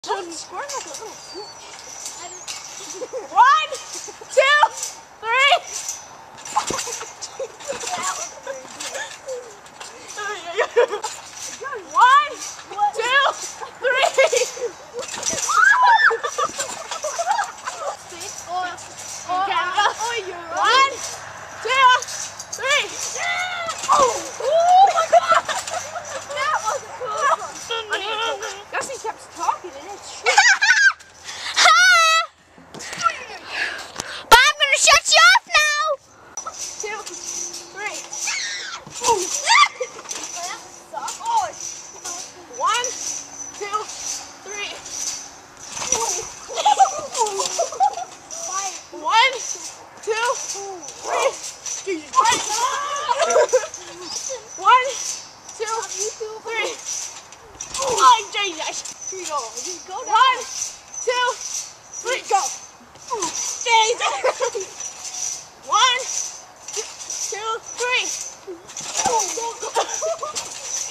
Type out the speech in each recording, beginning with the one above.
Shouldn't squirt like a little bitch. 1, 2, 3. 1, 2, 3. One, 2, 3. Oh my God! That was a cool one. Gussie kept talking and it's true. But I'm gonna shut you off now. 2, 3. 1, 2, 3. 1, 2, 3. 1, 2, 3. Oh, Jesus. Here you go. Just go down. 1, 2, 3. Go. Jesus. 1, 2, 3.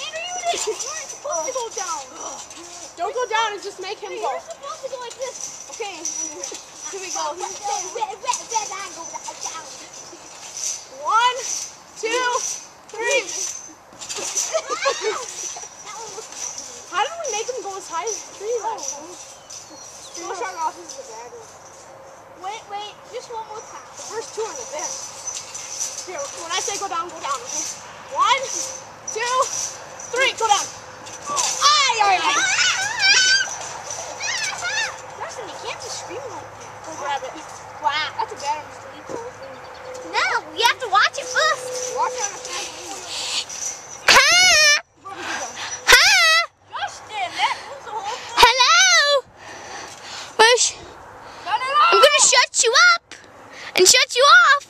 Andrew, you weren't supposed to go down. Don't go down and just make him go. You're supposed to go like this. Okay. Here we go. 1, 2, 3. How did we make him go as high as the tree last time? We'll start off as the bad one. Wait, just one more time. The first two are the best. Here, when I say go down, okay? 1, 2, 3, go down. Justin, you can't just scream like that. Go grab it. Wow. That's a bad one. Just delete the whole thing. No, you have to watch it first. Watch it on a family. Justin, that was the whole thing. Hello. I'm gonna shut you up and shut you off.